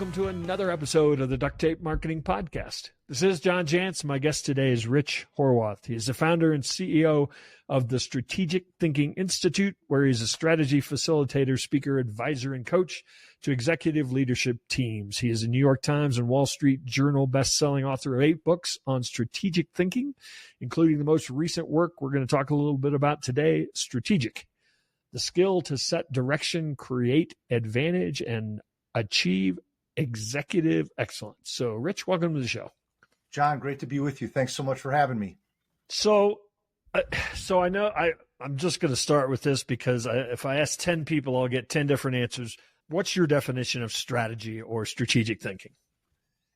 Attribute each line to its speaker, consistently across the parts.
Speaker 1: Welcome to another episode of the Duct Tape Marketing Podcast. This is John Jantz. My guest today is Rich Howarth. He is the founder and CEO of the Strategic Thinking Institute, where he's a strategy facilitator, speaker, advisor, and coach to executive leadership teams. He is a New York Times and Wall Street Journal bestselling author of 8 books on strategic thinking, including the most recent work we're going to talk a little bit about today, Strategic: The Skill to Set Direction, Create Advantage, and Achieve Executive Excellence. So, Rich, welcome to the show.
Speaker 2: John, great to be with you. Thanks so much for having me.
Speaker 1: So I know I'm just going to start with this because if I ask 10 people, I'll get 10 different answers. What's your definition of strategy or strategic thinking?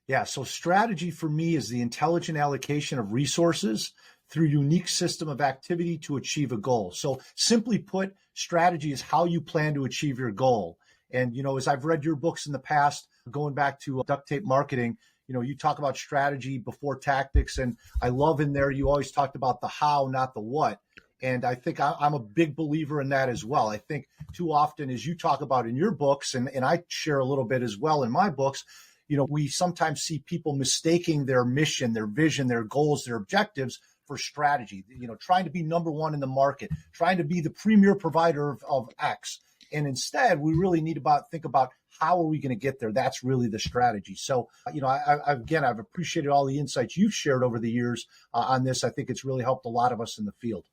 Speaker 2: Yeah, so strategy for me is the intelligent allocation of resources through a unique system of activity to achieve a goal. So simply put, strategy is how you plan to achieve your goal. And, as I've read your books in the past, going back to Duct Tape Marketing, you talk about strategy before tactics. And I love in there, you always talked about the how, not the what. And I think I'm a big believer in that as well. I think too often, as you talk about in your books, and I share a little bit as well in my books, we sometimes see people mistaking their mission, their vision, their goals, their objectives for strategy, trying to be number one in the market, trying to be the premier provider of X. And instead, we really need to think about how are we going to get there? That's really the strategy. So, I've appreciated all the insights you've shared over the years on this. I think it's really helped a lot of us in the field.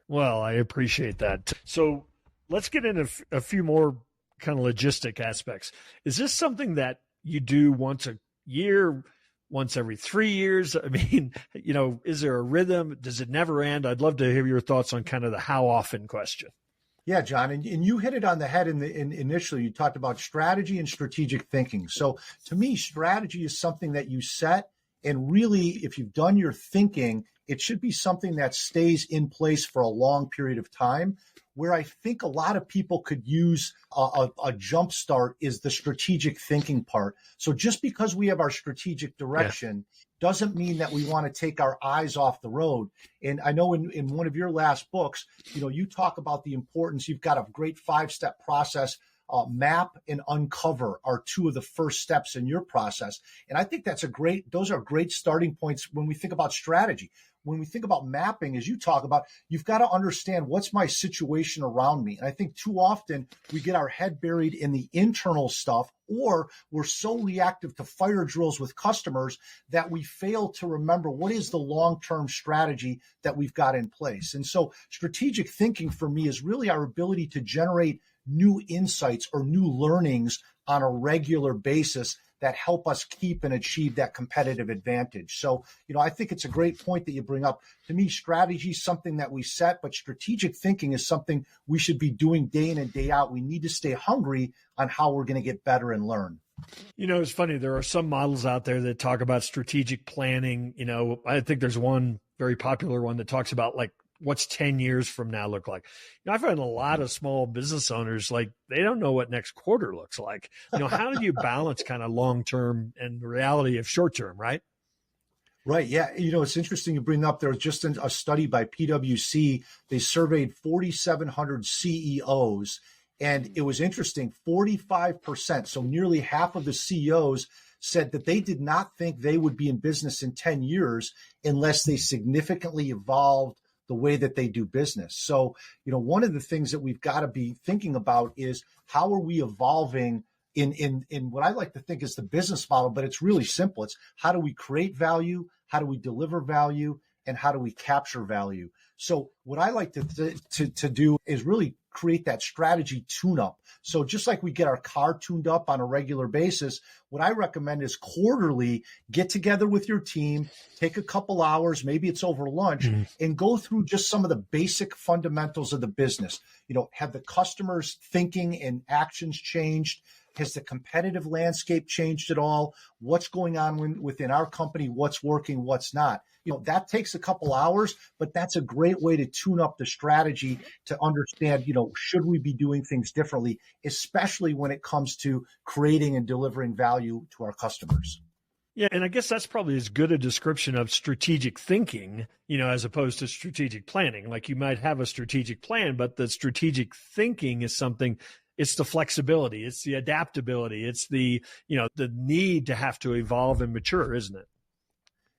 Speaker 1: Well, I appreciate that. So let's get into a few more kind of logistic aspects. Is this something that you do once a year, once every 3 years? I mean, is there a rhythm? Does it never end? I'd love to hear your thoughts on kind of the how often question.
Speaker 2: Yeah, John, and you hit it on the head initially. You talked about strategy and strategic thinking. So to me, strategy is something that you set, and really, if you've done your thinking, it should be something that stays in place for a long period of time. Where I think a lot of people could use a jump start is the strategic thinking part. So just because we have our strategic direction doesn't mean that we want to take our eyes off the road. And I know in one of your last books, you talk about the importance. You've got a great 5-step process. Map and uncover are 2 of the first steps in your process. And I think those are great starting points when we think about strategy. When we think about mapping, as you talk about, you've got to understand what's my situation around me. And I think too often we get our head buried in the internal stuff, or we're so reactive to fire drills with customers that we fail to remember what is the long-term strategy that we've got in place. And so strategic thinking for me is really our ability to generate new insights or new learnings on a regular basis that help us keep and achieve that competitive advantage. So, I think it's a great point that you bring up. To me, strategy is something that we set, but strategic thinking is something we should be doing day in and day out. We need to stay hungry on how we're going to get better and learn.
Speaker 1: It's funny. There are some models out there that talk about strategic planning. I think there's one very popular one that talks about what's 10 years from now look like. I've had a lot of small business owners, they don't know what next quarter looks like. How do you balance kind of long-term and reality of short-term, right?
Speaker 2: Right. Yeah. It's interesting you bring up, there was just a study by PwC. They surveyed 4,700 CEOs, and it was interesting. 45%, so nearly half of the CEOs said that they did not think they would be in business in 10 years unless they significantly evolved the way that they do business. So, one of the things that we've got to be thinking about is how are we evolving in what I like to think is the business model, but it's really simple. It's how do we create value? How do we deliver value? And how do we capture value? So what I like to do is really create that strategy tune-up. So just like we get our car tuned up on a regular basis, what I recommend is quarterly get together with your team, take a couple hours, maybe it's over lunch, and go through just some of the basic fundamentals of the business. Have the customers' thinking and actions changed? Has the competitive landscape changed at all? What's going on within our company? What's working? What's not? That takes a couple hours, but that's a great way to tune up the strategy to understand, should we be doing things differently, especially when it comes to creating and delivering value to our customers.
Speaker 1: Yeah, and I guess that's probably as good a description of strategic thinking, as opposed to strategic planning. Like you might have a strategic plan, but the strategic thinking is something it's the flexibility, it's the adaptability, it's the, the need to have to evolve and mature, isn't it?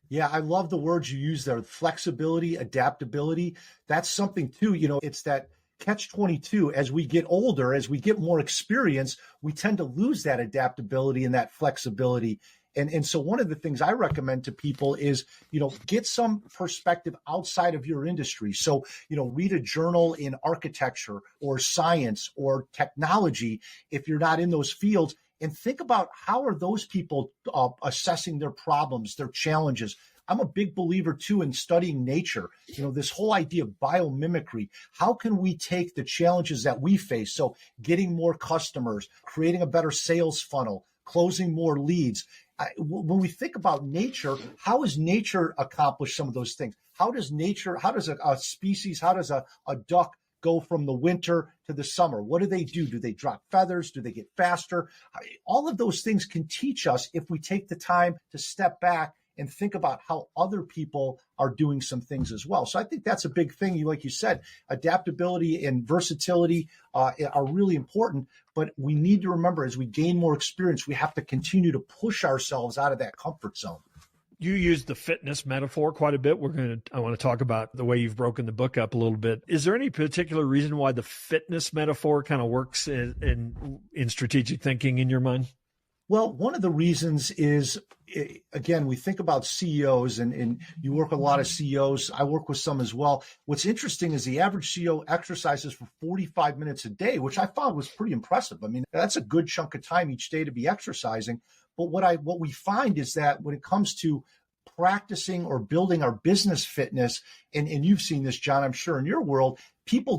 Speaker 2: Yeah, I love the words you use there. Flexibility, adaptability. That's something too, it's that catch-22. As we get older, as we get more experience, we tend to lose that adaptability and that flexibility. And so one of the things I recommend to people is, get some perspective outside of your industry. So, read a journal in architecture or science or technology if you're not in those fields, and think about how are those people assessing their problems, their challenges. I'm a big believer too in studying nature. This whole idea of biomimicry. How can we take the challenges that we face? So getting more customers, creating a better sales funnel, closing more leads. When we think about nature, how has nature accomplished some of those things? How does a species, how does a duck go from the winter to the summer? What do they do? Do they drop feathers? Do they get faster? All of those things can teach us if we take the time to step back and think about how other people are doing some things as well. So I think that's a big thing. Like you said, adaptability and versatility are really important, but we need to remember as we gain more experience, we have to continue to push ourselves out of that comfort zone.
Speaker 1: You use the fitness metaphor quite a bit. I want to talk about the way you've broken the book up a little bit. Is there any particular reason why the fitness metaphor kind of works in strategic thinking in your mind?
Speaker 2: Well, one of the reasons is, again, we think about CEOs and you work with a lot of CEOs. I work with some as well. What's interesting is the average CEO exercises for 45 minutes a day, which I found was pretty impressive. I mean, that's a good chunk of time each day to be exercising. But what we find is that when it comes to practicing or building our business fitness, and you've seen this, John, I'm sure in your world,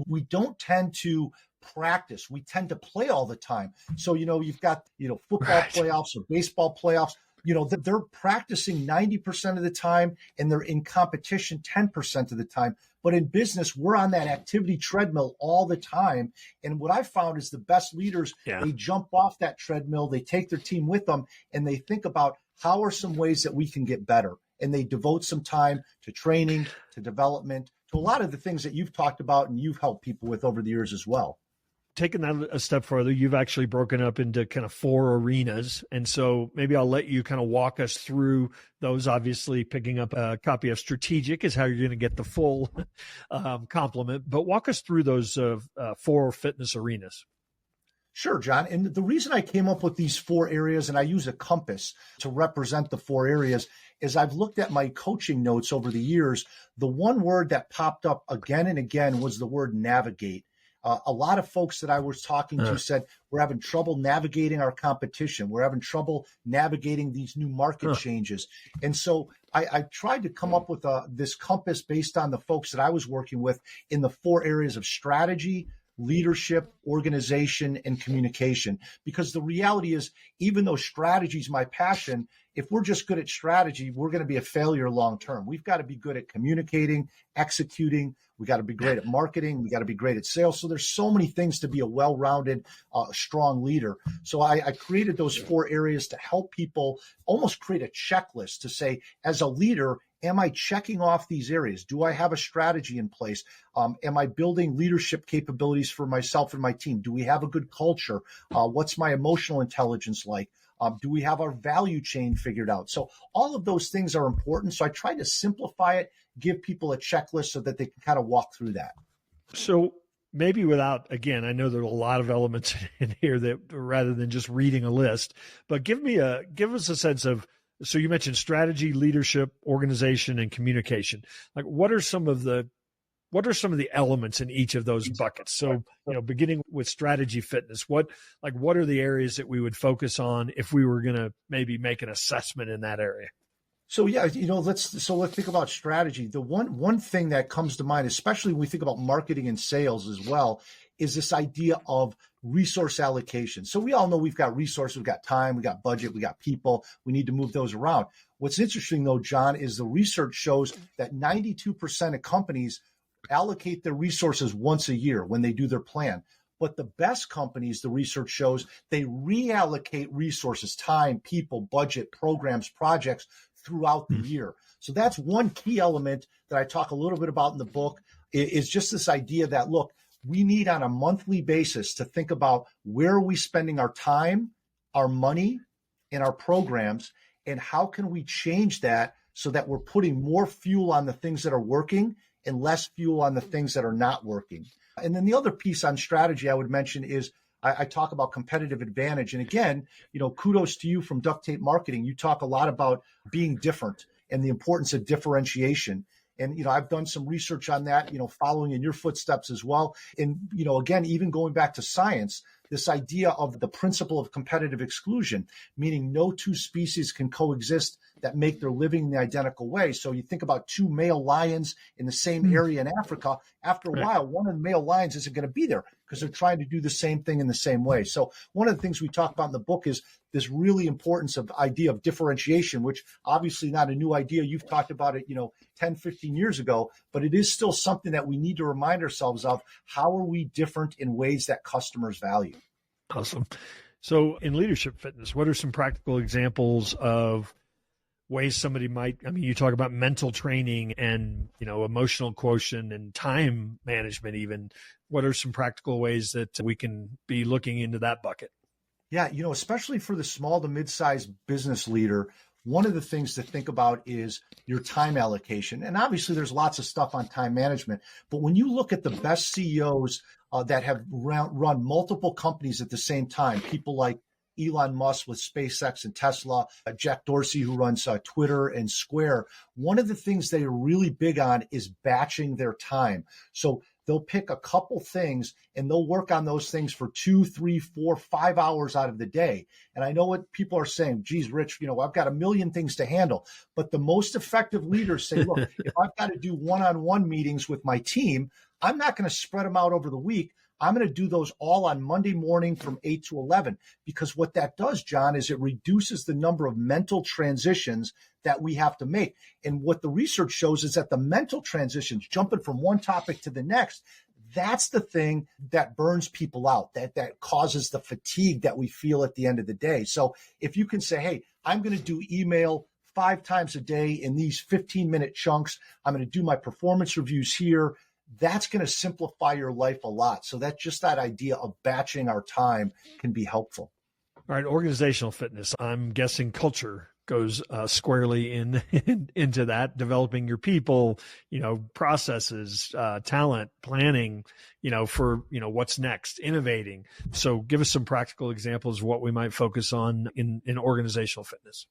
Speaker 2: we don't tend to practice. We tend to play all the time. So, you've got, football playoffs or baseball playoffs, they're practicing 90% of the time and they're in competition 10% of the time. But in business, we're on that activity treadmill all the time. And what I found is the best leaders, They jump off that treadmill, they take their team with them, and they think about how are some ways that we can get better. And they devote some time to training, to development, to a lot of the things that you've talked about and you've helped people with over the years as well.
Speaker 1: Taking that a step further, you've actually broken up into kind of 4 arenas. And so maybe I'll let you kind of walk us through those. Obviously, picking up a copy of Strategic is how you're going to get the full complement. But walk us through those 4 fitness arenas.
Speaker 2: Sure, John. And the reason I came up with these 4 areas, and I use a compass to represent the 4 areas, is I've looked at my coaching notes over the years. The one word that popped up again and again was the word navigate. A lot of folks that I was talking to said, we're having trouble navigating our competition. We're having trouble navigating these new market changes. And so I tried to come up with this compass based on the folks that I was working with in the 4 areas of strategy, leadership, organization, and communication. Because the reality is, even though strategy is my passion, if we're just good at strategy, we're going to be a failure long term. We've got to be good at communicating, executing. We got to be great at marketing. We got to be great at sales. So there's so many things to be a well-rounded, strong leader. So I created those 4 areas to help people almost create a checklist to say, as a leader, am I checking off these areas? Do I have a strategy in place? Am I building leadership capabilities for myself and my team? Do we have a good culture? What's my emotional intelligence like? Do we have our value chain figured out? So all of those things are important. So I tried to simplify it, give people a checklist so that they can kind of walk through that.
Speaker 1: So maybe without, again, I know there are a lot of elements in here that rather than just reading a list, but give us a sense of, so you mentioned strategy, leadership, organization, and communication. Like what are some of the elements in each of those buckets? So, beginning with strategy fitness, what are the areas that we would focus on if we were going to maybe make an assessment in that area?
Speaker 2: So yeah, let's think about strategy. The one thing that comes to mind, especially when we think about marketing and sales as well, is this idea of resource allocation. So we all know we've got resources, we've got time, we got budget, we got people, we need to move those around. What's interesting though, John, is the research shows that 92% of companies allocate their resources once a year when they do their plan. But the best companies, the research shows, they reallocate resources, time, people, budget, programs, projects throughout the year. So that's one key element that I talk a little bit about in the book, is just this idea that, look, we need on a monthly basis to think about where are we spending our time, our money, and our programs, and how can we change that so that we're putting more fuel on the things that are working and less fuel on the things that are not working. And then the other piece on strategy I would mention is I talk about competitive advantage. And again, kudos to you from Duct Tape Marketing. You talk a lot about being different and the importance of differentiation. And, I've done some research on that, following in your footsteps as well. And, again, even going back to science, this idea of the principle of competitive exclusion, meaning no two species can coexist that make their living the identical way. So you think about two male lions in the same area in Africa. After a while, one of the male lions isn't going to be there because they're trying to do the same thing in the same way. So one of the things we talk about in the book is this really importance of idea of differentiation, which obviously not a new idea. You've talked about it, 10, 15 years ago, but it is still something that we need to remind ourselves of. How are we different in ways that customers value?
Speaker 1: Awesome. So in leadership fitness, what are some practical examples of ways somebody might, you talk about mental training and, emotional quotient and time management even. What are some practical ways that we can be looking into that bucket?
Speaker 2: Yeah, especially for the small to mid-sized business leader, one of the things to think about is your time allocation. And obviously there's lots of stuff on time management, but when you look at the best CEOs that have run multiple companies at the same time, people like Elon Musk with SpaceX and Tesla, Jack Dorsey who runs Twitter and Square, one of the things they are really big on is batching their time. So they'll pick a couple things and they'll work on those things for 2, 3, 4, 5 hours out of the day. And I know what people are saying, geez, Rich, I've got a million things to handle. But the most effective leaders say, look, if I've got to do one-on-one meetings with my team, I'm not going to spread them out over the week. I'm going to do those all on Monday morning from 8 to 11, because what that does, John, is it reduces the number of mental transitions that we have to make. And what the research shows is that the mental transitions, jumping from one topic to the next, that's the thing that burns people out, that causes the fatigue that we feel at the end of the day. So if you can say, hey, I'm going to do email 5 times a day in these 15-minute chunks, I'm going to do my performance reviews here, that's going to simplify your life a lot. So that's just that idea of batching our time can be helpful.
Speaker 1: All right, organizational fitness. I'm guessing culture goes squarely into that, developing your people, processes, talent, planning, for, what's next, innovating. So give us some practical examples of what we might focus on in organizational fitness.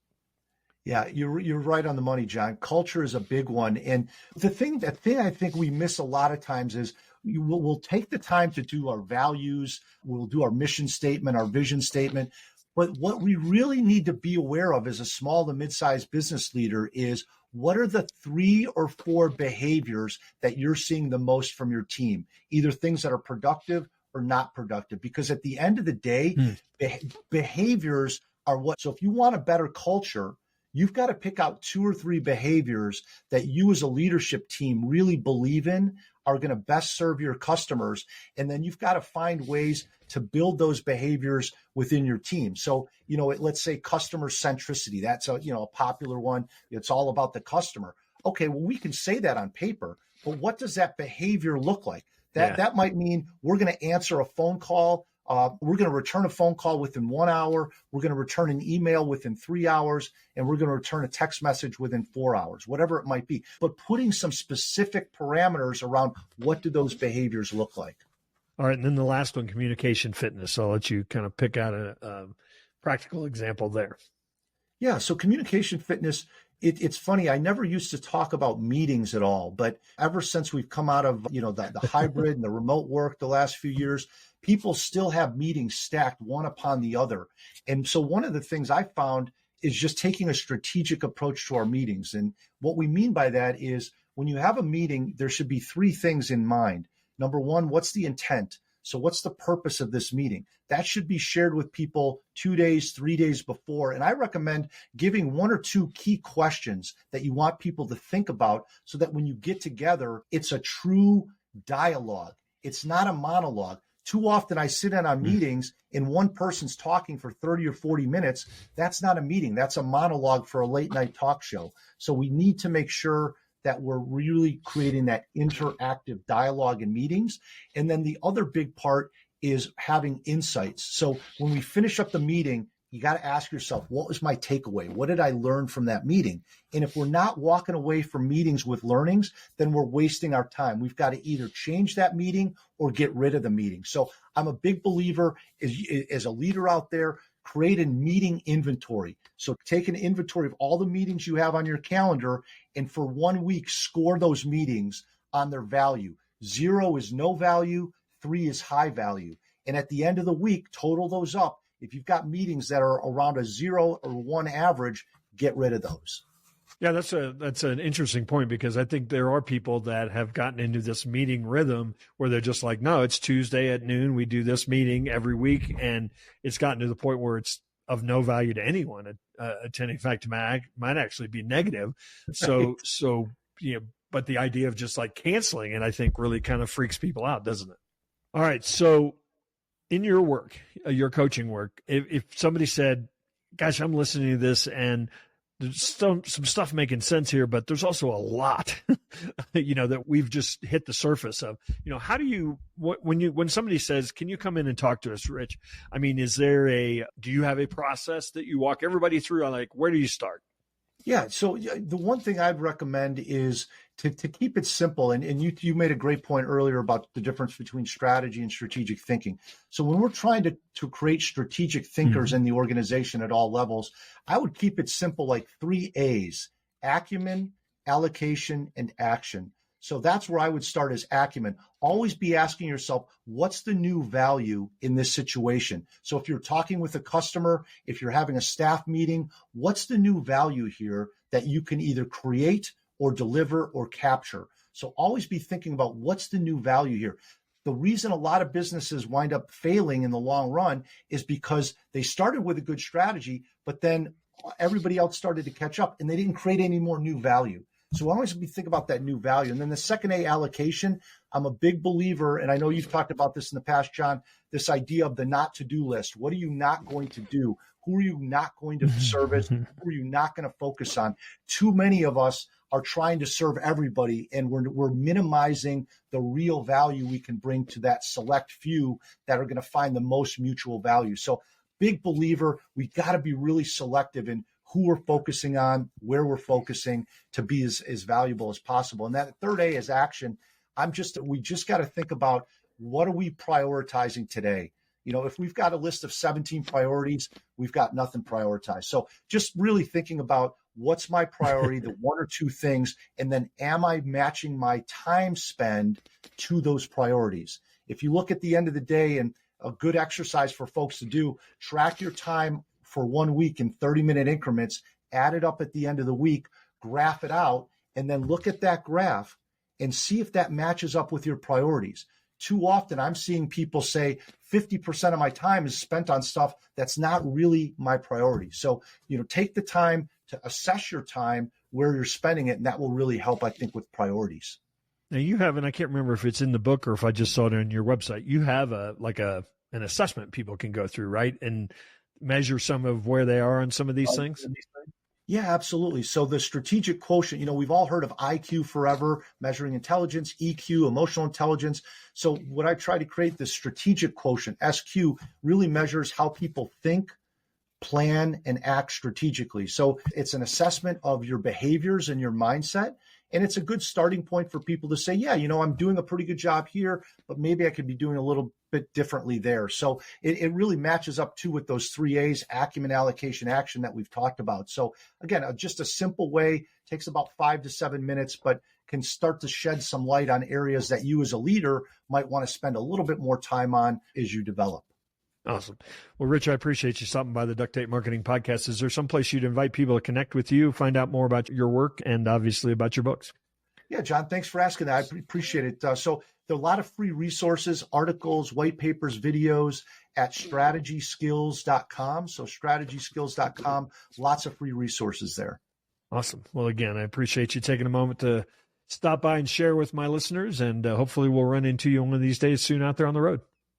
Speaker 2: Yeah, you're right on the money, John. Culture is a big one. And the thing I think we miss a lot of times is we'll take the time to do our values, we'll do our mission statement, our vision statement. But what we really need to be aware of as a small to mid-sized business leader is what are the 3 or 4 behaviors that you're seeing the most from your team, either things that are productive or not productive. Because at the end of the day, behaviors are what. So if you want a better culture, you've got to pick out 2 or 3 behaviors that you as a leadership team really believe in, are going to best serve your customers. And then you've got to find ways to build those behaviors within your team. So, let's say customer centricity. That's a popular one. It's all about the customer. Okay, well, we can say that on paper, but what does that behavior look like? That might mean we're going to answer a phone call. We're going to return a phone call within 1 hour. We're going to return an email within 3 hours, and we're going to return a text message within 4 hours, whatever it might be. But putting some specific parameters around what do those behaviors look like.
Speaker 1: All right. And then the last one, communication fitness. I'll let you kind of pick out a practical example there.
Speaker 2: Yeah. So communication fitness, it's funny. I never used to talk about meetings at all, but ever since we've come out of, the hybrid and the remote work the last few years, people still have meetings stacked one upon the other. And so one of the things I found is just taking a strategic approach to our meetings. And what we mean by that is when you have a meeting, there should be 3 things in mind. Number 1, what's the intent? So what's the purpose of this meeting? That should be shared with people 2 days, 3 days before. And I recommend giving 1 or 2 key questions that you want people to think about so that when you get together, it's a true dialogue. It's not a monologue. Too often I sit in on meetings and one person's talking for 30 or 40 minutes. That's not a meeting. That's a monologue for a late night talk show. So we need to make sure that we're really creating that interactive dialogue in meetings. And then the other big part is having insights. So when we finish up the meeting, you got to ask yourself, what was my takeaway? What did I learn from that meeting? And if we're not walking away from meetings with learnings, then we're wasting our time. We've got to either change that meeting or get rid of the meeting. So I'm a big believer as a leader out there, create a meeting inventory. So take an inventory of all the meetings you have on your calendar, and for 1 week, score those meetings on their value. 0 is no value, 3 is high value. And at the end of the week, total those up. If you've got meetings that are around a 0 or 1 average, get rid of those.
Speaker 1: Yeah, that's an interesting point, because I think there are people that have gotten into this meeting rhythm where they're just like, no, it's Tuesday at noon. We do this meeting every week. And it's gotten to the point where it's of no value to anyone attending. In fact, might actually be negative. So, but the idea of just like canceling it, I think really kind of freaks people out, doesn't it? All right. So in your work, your coaching work, if somebody said, gosh, I'm listening to this and there's some stuff making sense here, but there's also a lot, that we've just hit the surface of, how do you, when somebody says, can you come in and talk to us, Rich? I mean, do you have a process that you walk everybody through? Like, where do you start?
Speaker 2: Yeah. So the one thing I'd recommend is to keep it simple. And you made a great point earlier about the difference between strategy and strategic thinking. So when we're trying to create strategic thinkers in the organization at all levels, I would keep it simple, like 3 A's: acumen, allocation, and action. So that's where I would start, as acumen. Always be asking yourself, what's the new value in this situation? So if you're talking with a customer, if you're having a staff meeting, what's the new value here that you can either create or deliver or capture? So always be thinking about what's the new value here. The reason a lot of businesses wind up failing in the long run is because they started with a good strategy, but then everybody else started to catch up and they didn't create any more new value. So always be thinking about that new value. And then the second A, allocation. I'm a big believer, and I know you've talked about this in the past, John, this idea of the not to-do list. What are you not going to do? Who are you not going to service? Who are you not going to focus on? Too many of us are trying to serve everybody, and we're minimizing the real value we can bring to that select few that are going to find the most mutual value. So big believer, we got to be really selective in who we're focusing on, where we're focusing, to be as valuable as possible. And that third A is action. We just got to think about, what are we prioritizing today? If we've got a list of 17 priorities, we've got nothing prioritized. So just really thinking about, what's my priority, the 1 or 2 things, and then am I matching my time spend to those priorities? If you look at the end of the day, and a good exercise for folks to do, track your time for 1 week in 30-minute increments, add it up at the end of the week, graph it out, and then look at that graph and see if that matches up with your priorities. Too often I'm seeing people say 50% of my time is spent on stuff that's not really my priority. So, take the time to assess your time, where you're spending it, and that will really help, I think, with priorities.
Speaker 1: Now you have, and I can't remember if it's in the book or if I just saw it on your website, you have an assessment people can go through, right? And measure some of where they are on some of these things?
Speaker 2: Yeah, absolutely. So the strategic quotient, we've all heard of IQ forever, measuring intelligence, EQ, emotional intelligence. So what I try to create, the strategic quotient, SQ, really measures how people think, plan, and act strategically. So it's an assessment of your behaviors and your mindset. And it's a good starting point for people to say, yeah, I'm doing a pretty good job here, but maybe I could be doing a little bit differently there. So it really matches up too with those 3 A's, acumen, allocation, action, that we've talked about. So again, just a simple way, takes about 5 to 7 minutes, but can start to shed some light on areas that you as a leader might want to spend a little bit more time on as you develop.
Speaker 1: Awesome. Well, Rich, I appreciate you stopping by the Duct Tape Marketing Podcast. Is there some place you'd invite people to connect with you, find out more about your work, and obviously about your books?
Speaker 2: Yeah, John, thanks for asking that. I appreciate it. So there are a lot of free resources, articles, white papers, videos at strategyskills.com. So strategyskills.com, lots of free resources there.
Speaker 1: Awesome. Well, again, I appreciate you taking a moment to stop by and share with my listeners, and hopefully we'll run into you one of these days soon out there on the road.